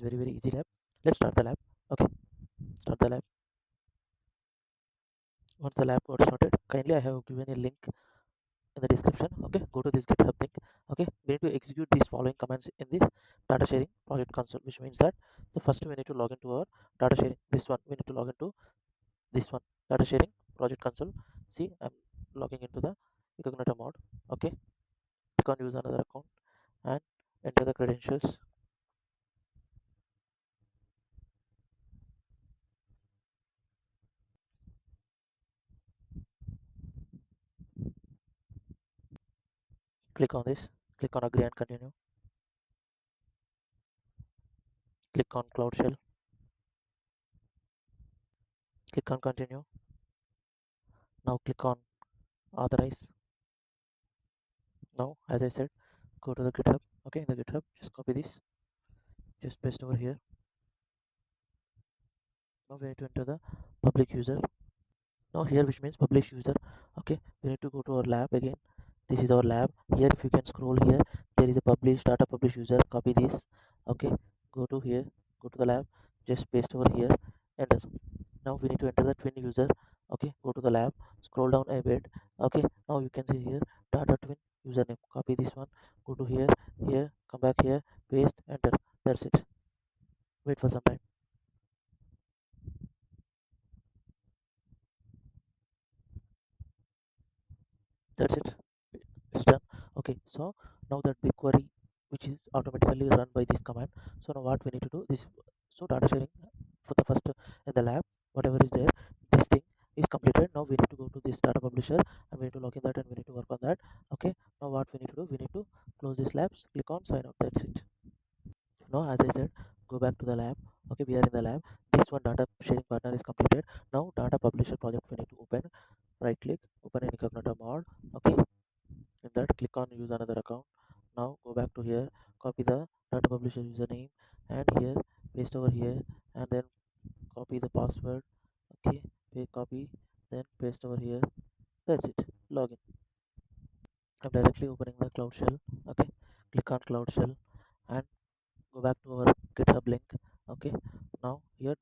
very easy lab. Let's start the lab. Okay, start the lab. Once the lab got started, kindly I have given a link in the description. Okay, go to this GitHub link. Okay, we need to execute these following commands in this data sharing project console, which means that the first we need to log into our data sharing. This one we need to log into this one data sharing project console. See, I'm logging into the incognito mode. Okay, click on use another account and enter the credentials. Click on this. Click on agree and continue. Click on cloud shell. Click on continue. Now click on authorize. Now, as I said, go to the GitHub. Okay, in the GitHub, just copy this, just paste over here. Now we need to enter the public user. Now here, which means publish user. Okay, we need to go to our lab again. This is our lab. Here, if you can scroll here, there is a publish data publish user. Copy this. Okay, go to here, go to the lab, just paste over here, enter. Now we need to enter the twin user. Okay, go to the lab, scroll down a bit. Okay, now you can see here data twin username. Copy this one, go to here, here, come back here, paste, enter. That's it. Wait for some time. That's it. It's done. Okay, so now that BigQuery, which is automatically run by this command. So now what we need to do this. So data sharing for the first in the lab, whatever is there, this thing is completed. Now we need to go to this data publisher and we need to log in that and we need to work on that. Okay, now what we need to do, we need to close this labs, click on sign up. That's it. Now as I said, go back to the lab. Okay, we are in the lab. This one data sharing partner is completed. Now data publisher project we need to open. Right click, open in incognito mode. Okay, in that click on use another account. Now go back to here, copy the data publisher username and here paste over here and then copy the password. Okay, copy, then paste over here. That's it. Login. I'm directly opening the cloud shell. Okay, click on cloud shell and go back to our GitHub link. Okay, now here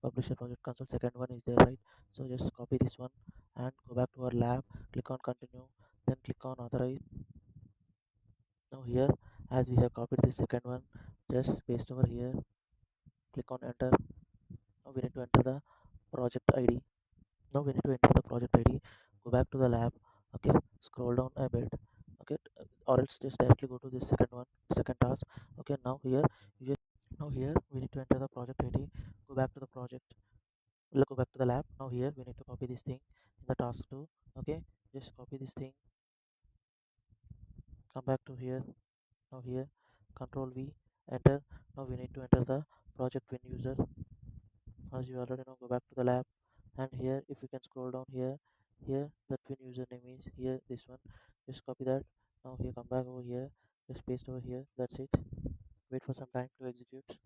publisher project console second one is there, right? So just copy this one and go back to our lab, click on continue, then click on authorize. Now here, as we have copied the second one, just paste over here, click on enter. Now we need to enter the project ID. Now we need to enter the project ID, go back to the lab. Okay, scroll down a bit. Okay, or else just directly go to the second one, second task. Okay, now here you just, now here we need to enter the project ID, go back to the project, go back to the lab. Now here we need to copy this thing in the task 2. Okay, just copy this thing, come back to here. Now here, control V, enter. Now we need to enter the project win user. As you already know, go back to the lab and here if you can scroll down here, here the twin username is here, this one, just copy that. Now here, come back over here, just paste over here. That's it. Wait for some time to execute.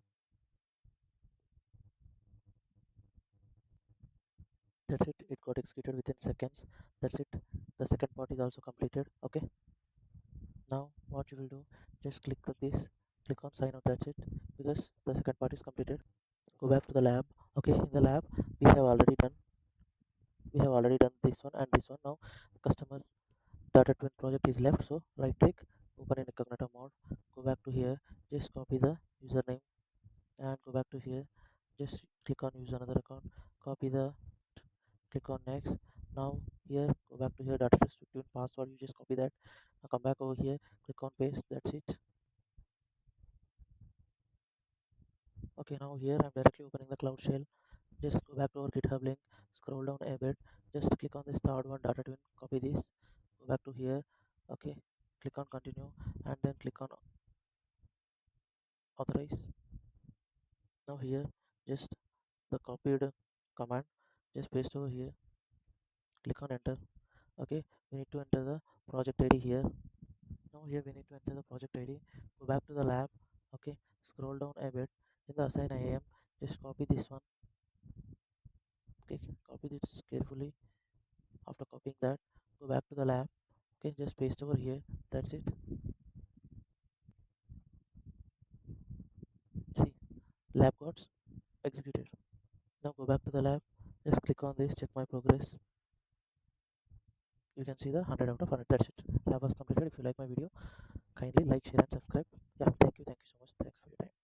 That's it, it got executed within seconds. That's it, the second part is also completed. Okay, now what you will do, just click on this, click on sign out. That's it, because the second part is completed. Go back to the lab. Okay, in the lab we have already done this one and this one. Now customer data twin project is left, so right click, open in incognito mode, go back to here, just copy the username and go back to here, just click on use another account, copy the, click on next. Now here, go back to here, data twin password, you just copy that. Now come back over here, click on paste. That's it. Okay, now here I'm directly opening the cloud shell. Just go back to our GitHub link, scroll down a bit, just click on this third one, data twin, copy this, go back to here. Okay, click on continue and then click on authorize. Now here, just the copied command, just paste over here, click on enter. Okay, we need to enter the project ID here. Now here we need to enter the project ID, go back to the lab. Okay, scroll down a bit, in the assign IAM, just copy this one. Okay, copy this carefully. After copying that, go back to the lab. Okay, just paste over here. That's it. See, Lab got executed. Now go back to the lab, just click on this, check my progress. You can see the 100 out of 100. That's it. Lab was completed. If you like my video, kindly like, share and subscribe. Yeah, thank you so much. Thanks for your time.